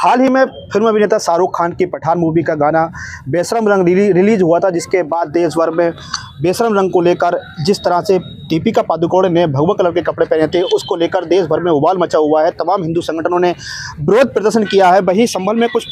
हाल ही में फिल्म अभिनेता शाहरुख खान की पठान मूवी का गाना बेशरम रंग रिलीज हुआ था, जिसके बाद देश भर में बेशरम रंग को लेकर जिस तरह से दीपिका पादुकोण ने भगवा कलर के कपड़े पहने थे, उसको लेकर देश भर में उबाल मचा हुआ है। तमाम हिंदू संगठनों ने विरोध प्रदर्शन किया है। वहीं संभल में कुछ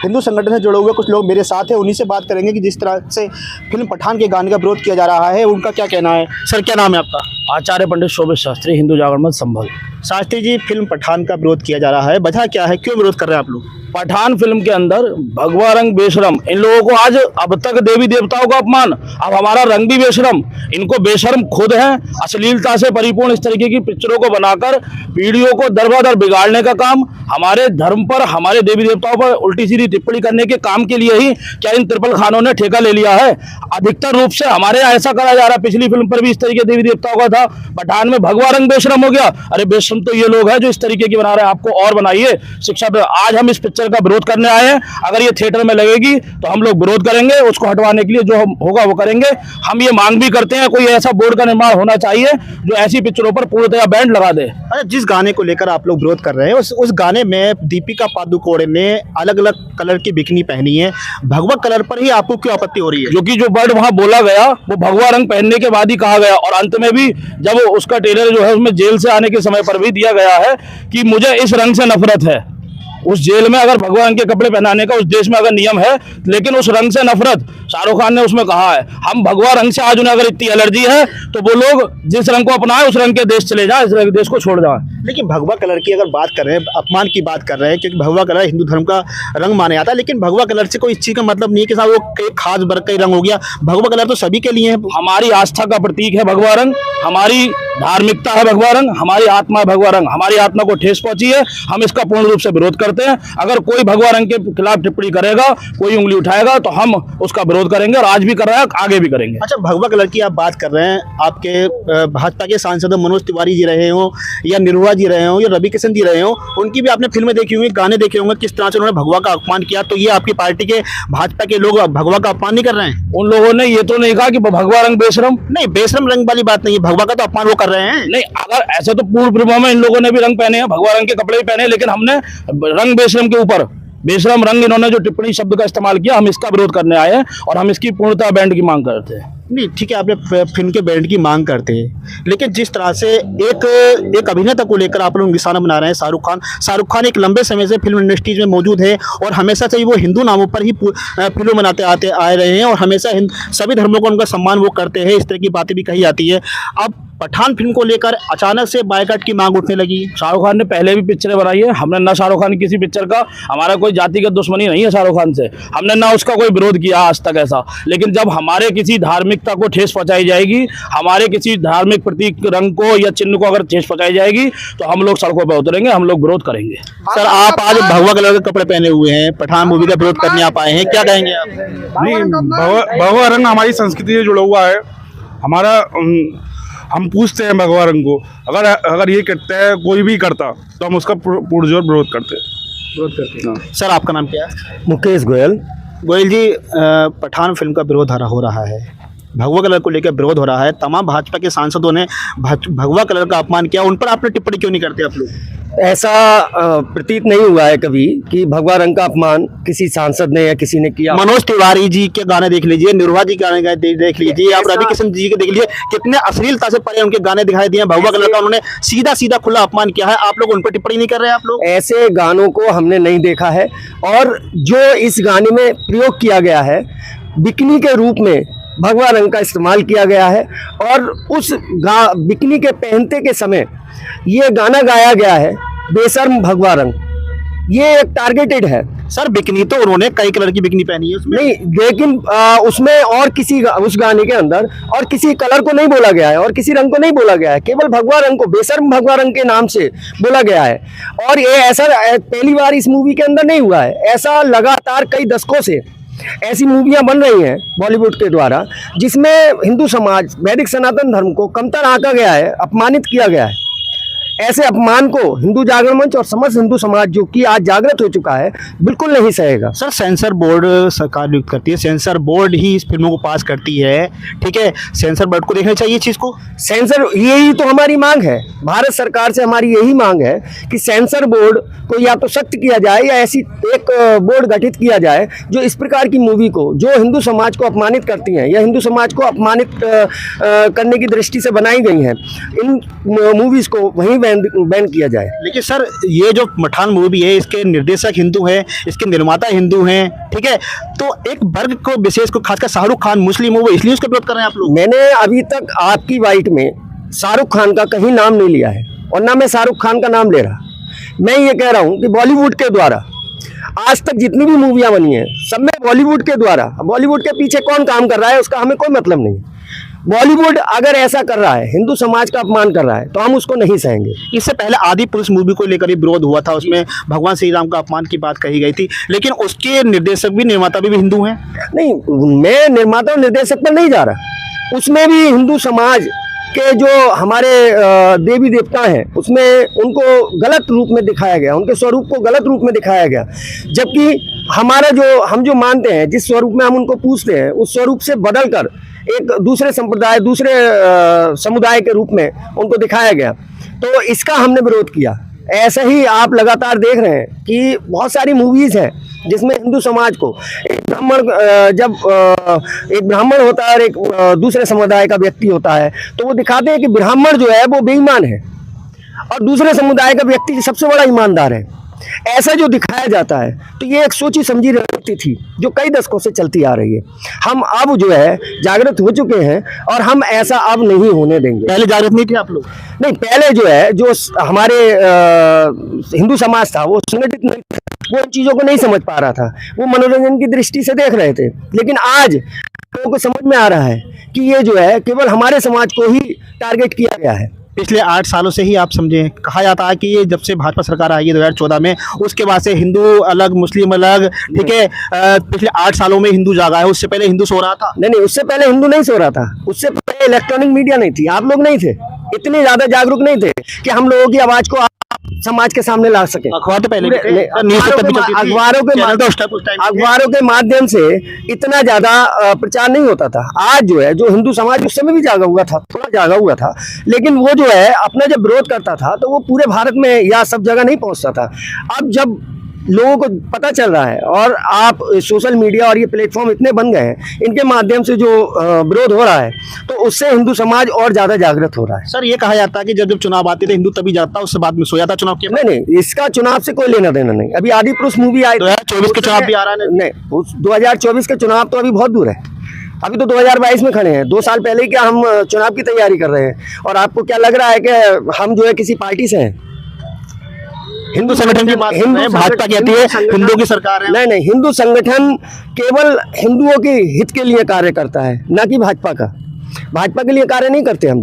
हिंदू संगठन से जुड़े हुए कुछ लोग मेरे साथ हैं, उन्हीं से बात करेंगे कि जिस तरह से फिल्म पठान के गाने का विरोध किया जा रहा है, उनका क्या कहना है। सर, क्या नाम है आपका? आचार्य पंडित शोभित शास्त्री, हिंदू जागरण मंच संभल। शास्त्री जी, फिल्म पठान का विरोध किया जा रहा है, वजह क्या है, क्यों विरोध कर रहे हैं आप लोग? पठान फिल्म के अंदर भगवा रंग बेशरम, इन लोगों को आज अब तक देवी देवताओं का अपमान, अब हमारा रंग भी बेशरम, इनको बेशरम खुद है। अश्लीलता से परिपूर्ण इस तरीके की पिक्चरों को बनाकर पीढ़ियों को दर बिगाड़ने का काम, हमारे धर्म पर, हमारे देवी देवताओं पर उल्टी सीधी टिप्पणी करने के काम के लिए ही क्या इन ट्रिपल खानों ने ठेका ले लिया है। अधिकतर रूप से हमारे यहाँ ऐसा करा जा रहा है। पिछली फिल्म पर भी इस तरीके देवी देवताओं का था, पठान में भगवा रंग बेशरम हो गया। अरे बेशरम तो ये लोग हैं जो इस तरीके की बना रहे हैं, आपको और बनाइए शिक्षा। आज हम इस पिक्चर का विरोध करने आए हैं। अगर ये थिएटर में लगेगी तो हम लोग विरोध करेंगे, उसको हटवाने के लिए जो होगा वो करेंगे। हम ये मांग भी करते हैं, कोई ऐसा बोर्ड का निर्माण होना चाहिए जो ऐसी पिक्चरों पर पूर्णतया बैंड लगा दे। अच्छा, जिस गाने को लेकर आप लोग विरोध कर रहे हैं, उस गाने में दीपिका पादुकोण ने अलग अलग कलर की बिकनी पहनी है, भगवा कलर पर ही आपको क्यों आपत्ति हो रही है? जो कि जो वर्ड वहां बोला गया वो भगवा रंग पहनने के बाद ही कहा गया, और अंत में भी जब उसका ट्रेलर जो है उसमें जेल से आने के समय पर भी दिया गया है कि मुझे इस रंग से नफरत है। उस जेल में अगर भगवा रंग के कपड़े पहनाने का उस देश में अगर नियम है, लेकिन उस रंग से नफरत शाहरुख खान ने उसमें कहा है। हम भगवा रंग से आज उन्हें अगर इतनी एलर्जी है तो वो लोग जिस रंग को अपनाए उस रंग के देश चले जाए, इस देश को छोड़ जाए। लेकिन भगवा कलर की अगर बात कर रहे हैं, अपमान की बात कर रहे हैं, क्योंकि भगवा कलर हिंदू धर्म का रंग माना जाता है, लेकिन भगवा कलर से कोई इस चीज़ का मतलब नहीं है कि साहब वो एक खास वर्ग का ही रंग हो गया। भगवा कलर तो सभी के लिए है। हमारी आस्था का प्रतीक है भगवा रंग, हमारी धार्मिकता है भगवा रंग, हमारी आत्मा है भगवा रंग। हमारी आत्मा को ठेस पहुंची है, हम इसका पूर्ण रूप से विरोध करते हैं। अगर कोई भगवा रंग के खिलाफ टिप्पणी करेगा, कोई उंगली उठाएगा तो हम उसका विरोध करेंगे, और आज भी कर रहे हैं, आगे भी करेंगे। अच्छा, भगवा कलर की आप बात कर रहे हैं, आपके भाजपा के सांसद मनोज तिवारी जी रहे हो या निरुआ जी रहे हो या रवि किशन जी रहे हो, उनकी भी आपने फिल्में देखी होंगी, गाने देखे होंगे, किस तरह से उन्होंने भगवा का अपमान किया। तो ये आपकी पार्टी के भाजपा के लोग भगवा का अपमान नहीं कर रहे हैं? उन लोगों ने ये तो नहीं कहा कि भगवा रंग बेशरम, नहीं, बेशरम रंग वाली बात नहीं है, भगवा का तो अपमान वो कर रहे हैं। नहीं, अगर ऐसे तो पूर्व विवाह में इन लोगों ने भी रंग पहने हैं, भगवा रंग के कपड़े भी पहने हैं, लेकिन हमने रंग बेशरम के ऊपर बेशरम रंग इन्होंने जो टिप्पणी शब्द का इस्तेमाल किया, हम इसका विरोध करने आए हैं और हम इसकी पूर्णतः बैंड की मांग करते हैं। नहीं, ठीक है, आपने फिल्म के बैंड की मांग करते हैं, लेकिन जिस तरह से एक अभिनेता को लेकर आप लोग निशाना बना रहे हैं, शाहरुख खान एक लंबे समय से फिल्म इंडस्ट्रीज में मौजूद है और हमेशा से वो हिंदू नामों पर ही फिल्म बनाते आए रहे हैं और हमेशा सभी धर्मों को उनका सम्मान वो करते हैं। इस तरह की बातें भी कही जाती है। अब पठान फिल्म को लेकर अचानक से बायकॉट की मांग उठने लगी। शाहरुख खान ने पहले भी पिक्चरें बनाई है, हमने ना शाहरुख खान किसी पिक्चर का, हमारा कोई जातिगत दुश्मनी नहीं है शाहरुख खान से, हमने ना उसका कोई विरोध किया आज तक ऐसा। लेकिन जब हमारे किसी धार्मिकता को ठेस पहुंचाई जाएगी, हमारे किसी धार्मिक प्रतीक रंग को या चिन्ह को अगर ठेस पहुंचाई जाएगी तो हम लोग सड़कों पर उतरेंगे, हम लोग विरोध करेंगे। सर, आप आज भगवा कलर के कपड़े पहने हुए हैं, पठान मूवी का विरोध करने आप आए हैं, क्या कहेंगे आप? नहीं, भगवा रंग हमारी संस्कृति से जुड़ा हुआ है। हमारा हम पूछते हैं भगवा रंग को, अगर ये करता है, कोई भी करता, तो हम उसका पुरजोर विरोध करते हैं। सर, आपका नाम क्या है? मुकेश गोयल। गोयल जी, पठान फिल्म का विरोध हो रहा है, भगवा कलर को लेकर विरोध हो रहा है, तमाम भाजपा के सांसदों ने भगवा कलर का अपमान किया, उन पर आपने टिप्पणी क्यों नहीं करते आप लोग? ऐसा प्रतीत नहीं हुआ है कभी कि भगवा रंग का अपमान किसी सांसद ने या किसी ने किया। मनोज तिवारी जी के गाने देख लीजिए, निरुआ जी के गाने देख लीजिए, आप रवि किशन जी के देख लीजिए, कितने अश्लीलता से परे उनके गाने दिखाई दिए। भगवा कलर का उन्होंने सीधा खुला अपमान किया है, आप लोग उन पर टिप्पणी नहीं कर रहे हैं? आप लोग ऐसे गानों को हमने नहीं देखा है, और जो इस गाने में प्रयोग किया गया है, बिकनी के रूप में भगवा रंग का इस्तेमाल किया गया है, और उस बिकनी के पहनते के समय ये गाना गाया गया है बेशर्म भगवा रंग, ये एक टारगेटेड है। सर, बिकनी तो उन्होंने कई कलर की बिकनी पहनी है उसमें। नहीं, लेकिन उसमें और किसी उस गाने के अंदर और किसी कलर को नहीं बोला गया है और किसी रंग को नहीं बोला गया है, केवल भगवा रंग को बेशर्म भगवा रंग के नाम से बोला गया है। और ये ऐसा पहली बार इस मूवी के अंदर नहीं हुआ है, ऐसा लगातार कई दशकों से ऐसी मूवियां बन रही हैं बॉलीवुड के द्वारा, जिसमें हिंदू समाज, वैदिक सनातन धर्म को कमतर आंका गया है, अपमानित किया गया है। ऐसे अपमान को हिंदू जागरण मंच और समस्त हिंदू समाज जो कि आज जागृत हो चुका है बिल्कुल नहीं सहेगा। सर सेंसर बोर्ड सरकार नियुक्त करती है, सेंसर बोर्ड ही इस फिल्मों को पास करती है, ठीक है, सेंसर बोर्ड को देखना चाहिए चीज़ को। सेंसर, यही तो हमारी मांग है, भारत सरकार से हमारी यही मांग है कि सेंसर बोर्ड को या तो सख्त किया जाए या ऐसी एक बोर्ड गठित किया जाए जो इस प्रकार की मूवी को, जो हिंदू समाज को अपमानित करती हैं या हिंदू समाज को अपमानित करने की दृष्टि से बनाई गई हैं, इन मूवीज़ को वहीं बैन किया जाए। लेकिन सर ये जो पठान मूवी है इसके निर्देशक हिंदू हैं, इसके निर्माता हिंदू हैं, ठीक है, तो एक वर्ग को विशेष को खासकर शाहरुख खान मुस्लिम हो वो इसलिए उसका विरोध कर रहे हैं आप लोग। मैंने अभी तक आपकी बाइट में शाहरुख खान का कहीं नाम नहीं लिया है और ना मैं शाहरुख खान का नाम ले रहा। मैं ये कह रहा हूँ कि बॉलीवुड के द्वारा आज तक जितनी भी मूवियाँ बनी हैं सब में बॉलीवुड के द्वारा, बॉलीवुड के पीछे कौन काम कर रहा है उसका हमें कोई मतलब नहीं। बॉलीवुड अगर ऐसा कर रहा है, हिंदू समाज का अपमान कर रहा है, तो हम उसको नहीं सहेंगे। इससे पहले आदि पुरुष मूवी को लेकर विरोध हुआ था, उसमें भगवान श्री राम का अपमान की बात कही गई थी, लेकिन उसके निर्देशक भी निर्माता भी हिंदू हैं। नहीं, मैं निर्माता और निर्देशक पर नहीं जा रहा, उसमें भी हिंदू समाज के जो हमारे देवी देवता हैं उसमें उनको गलत रूप में दिखाया गया, उनके स्वरूप को गलत रूप में दिखाया गया, जबकि हमारा जो हम जो मानते हैं, जिस स्वरूप में हम उनको पूजते हैं, उस स्वरूप से बदलकर एक दूसरे संप्रदाय, दूसरे समुदाय के रूप में उनको दिखाया गया। तो इसका हमने विरोध किया। ऐसा ही आप लगातार देख रहे हैं कि बहुत सारी मूवीज़ हैं जिसमें हिंदू समाज को एक ब्राह्मण, जब एक ब्राह्मण होता है और एक दूसरे समुदाय का व्यक्ति होता है, तो वो दिखाते हैं कि ब्राह्मण जो है वो बेईमान है और दूसरे समुदाय का व्यक्ति सबसे बड़ा ईमानदार है। ऐसा जो दिखाया जाता है, तो ये एक सोची समझी रणनीति थी जो कई दशकों से चलती आ रही है। हम अब जो है जागृत हो चुके हैं और हम ऐसा अब नहीं होने देंगे। पहले जागृत नहीं थे आप लोग? नहीं, पहले जो है जो हमारे हिंदू समाज था वो संगठित नहीं था, वो इन चीज़ों को नहीं समझ पा रहा था, वो मनोरंजन की दृष्टि से देख रहे थे। लेकिन आज लोगों को समझ में आ रहा है कि ये जो है केवल हमारे समाज को ही टारगेट किया गया है। पिछले 8 सालों से ही आप समझें, कहा जाता है कि ये जब से भाजपा सरकार आई है 2014 में, उसके बाद से हिंदू अलग मुस्लिम अलग, ठीक है, पिछले 8 सालों में हिंदू जागा है। उससे पहले हिंदू सो रहा था? नहीं, उससे पहले हिंदू नहीं सो रहा था, उससे पहले इलेक्ट्रॉनिक मीडिया नहीं थी, आप लोग नहीं थे, इतने ज्यादा जागरूक नहीं थे कि हम लोगों की आवाज को समाज के सामने ला सके। अखबार तो पहले अखबारों के माध्यम से इतना ज्यादा प्रचार नहीं होता था। आज जो है जो हिंदू समाज उस समय भी जागा हुआ था, थोड़ा जागा हुआ था, लेकिन वो जो है अपना जब विरोध करता था तो वो पूरे भारत में या सब जगह नहीं पहुंचता था। अब जब लोगों को पता चल रहा है और आप सोशल मीडिया और ये प्लेटफॉर्म इतने बन गए हैं, इनके माध्यम से जो विरोध हो रहा है, तो उससे हिंदू समाज और ज्यादा जागृत हो रहा है। सर ये कहा जाता है कि जब जब चुनाव आते थे हिंदू तभी जाता, उससे बाद में सो जाता चुनाव के? नहीं, इसका चुनाव से कोई लेना देना नहीं। अभी आदि पुरुष मूवी आई, 2024 के चुनाव भी आ रहा है। नहीं, 2024 के चुनाव तो अभी बहुत दूर है, अभी तो 2022 में खड़े हैं। 2 साल पहले ही क्या हम चुनाव की तैयारी कर रहे हैं? और आपको क्या लग रहा है कि हम जो है किसी पार्टी से हैं? हिंदू संगठन की बात, भाजपा कहती है हिंदू की सरकार है। नहीं, हिंदू संगठन केवल हिंदुओं के हित के लिए कार्य करता है, ना कि भाजपा का। भाजपा के लिए कार्य नहीं करते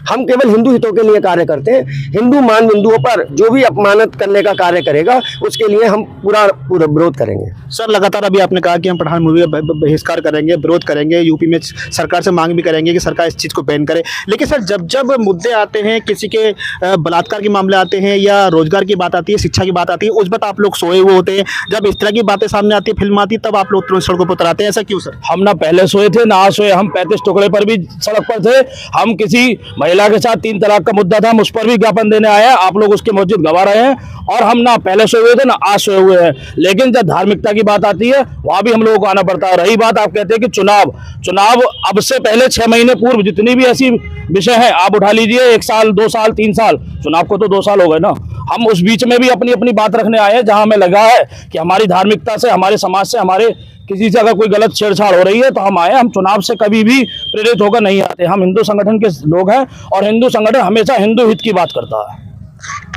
हम केवल हिंदू हितों के लिए कार्य करते हैं। हिंदू मान बिंदुओं पर जो भी अपमानित करने का कार्य करेगा उसके लिए हम पूरा विरोध करेंगे। सर लगातार अभी आपने कहा कि हम पठान मूवी का बहिष्कार करेंगे, विरोध करेंगे, यूपी में सरकार से मांग भी करेंगे कि सरकार इस चीज़ को बैन करे। लेकिन सर जब जब मुद्दे आते हैं, किसी के बलात्कार के मामले आते हैं या रोजगार की बात आती है, शिक्षा की बात आती है, उस वक्त आप लोग सोए हुए होते हैं। जब इस तरह की बातें सामने आती है, फिल्म आती है, तब आप लोग तुरंत सड़कों पर उतर आते हैं। ऐसा क्यों सर? हम ना पहले सोए थे ना आज सोए, हम 35 टुकड़े पर भी सड़क पर थे। हम किसी महिला के साथ 3 तलाक का मुद्दा था, हम उस पर भी ज्ञापन देने आए हैं, आप लोग उसके मौजूद गवा रहे हैं। और हम ना पहले सोए हुए थे ना आज सोए हुए हैं। लेकिन जब धार्मिकता की बात आती है वहां भी हम लोगों को आना पड़ता है। रही बात, आप कहते हैं कि चुनाव अब से पहले 6 महीने पूर्व जितनी भी ऐसी विषय है आप उठा लीजिए, 1 साल 2 साल 3 साल, चुनाव को तो 2 साल हो गए ना। हम उस बीच में भी अपनी अपनी बात रखने आए हैं, जहां हमें लगा है कि हमारी धार्मिकता से, हमारे समाज से, हमारे किसी से अगर कोई गलत छेड़छाड़ हो रही है तो हम आए। हम चुनाव से कभी भी प्रेरित होकर नहीं आते। हम हिंदू संगठन के लोग हैं और हिंदू संगठन हमेशा हिंदू हित की बात करता है।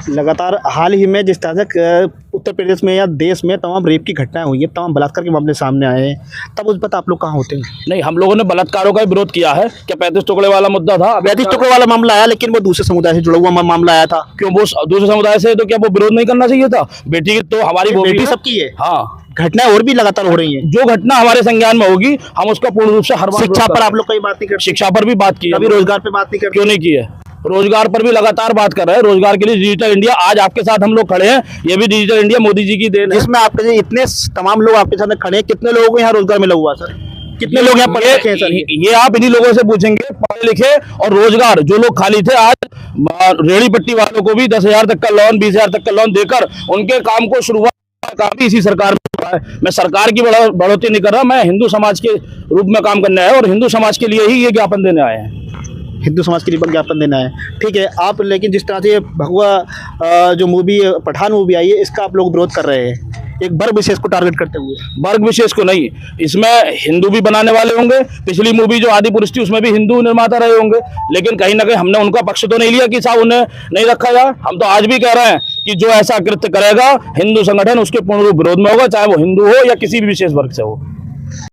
लगातार हाल ही में जिस तरह से उत्तर प्रदेश में या देश में तमाम रेप की घटनाएं हुई हैं, तमाम बलात्कार के मामले सामने आए हैं, तब उस वक्त आप लोग कहाँ होते हैं? नहीं, हम लोगों ने बलात्कारों का विरोध किया है। क्या 35 टुकड़े वाला मुद्दा था? 35 टुकड़े वाला मामला आया, लेकिन वो दूसरे समुदाय से जुड़ा हुआ मामला आया था। क्यों वो दूसरे समुदाय से, तो क्या वो विरोध नहीं करना चाहिए था? बेटी तो हमारी बेटी सबकी है। हाँ, घटनाएं और भी लगातार हो रही हैं। जो घटना हमारे संज्ञान में होगी हम उसका पूर्ण रूप से हर बार। शिक्षा पर आप लोग कोई बात नहीं करते? शिक्षा पर भी बात की है। कभी रोजगार पे बात नहीं करते? क्यों नहीं की है? रोजगार पर भी लगातार बात कर रहे हैं। रोजगार के लिए डिजिटल इंडिया, आज आपके साथ हम लोग खड़े हैं, ये भी डिजिटल इंडिया मोदी जी की देन है। जिसमें आपके जो इतने तमाम लोग आपके सामने खड़े हैं, कितने लोगों को यहाँ रोजगार मिला हुआ है सर? कितने लोग यहाँ पढ़े लिखे हैं सर? ये आप इन्हीं लोगों से पूछेंगे, पढ़े लिखे और रोजगार जो लोग खाली थे, आज रेहड़ी पट्टी वालों को भी 10,000 तक का लोन, 20,000 तक का लोन देकर उनके काम को शुरुआत का भी इसी सरकार में हुआ है। मैं सरकार की बढ़ोतरी नहीं कर रहा, मैं हिंदू समाज के रूप में काम करने आया और हिंदू समाज के लिए ही ये ज्ञापन देने आए हैं। हिंदू समाज के लिए ज्ञापन देना है, ठीक है। आप लेकिन जिस तरह से भगवा जो मूवी पठान मूवी आई है, इसका आप लोग विरोध कर रहे हैं एक वर्ग विशेष को टारगेट करते हुए। वर्ग विशेष को नहीं, इसमें हिंदू भी बनाने वाले होंगे। पिछली मूवी जो आदि पुरुष थी उसमें भी हिंदू निर्माता रहे होंगे, लेकिन कहीं ना कहीं हमने उनका पक्ष तो नहीं लिया कि साहब उन्हें नहीं रखा जाए। हम तो आज भी कह रहे हैं कि जो ऐसा कृत्य करेगा हिंदू संगठन उसके पूर्ण रूप विरोध में होगा, चाहे वो हिंदू हो या किसी भी विशेष वर्ग से हो।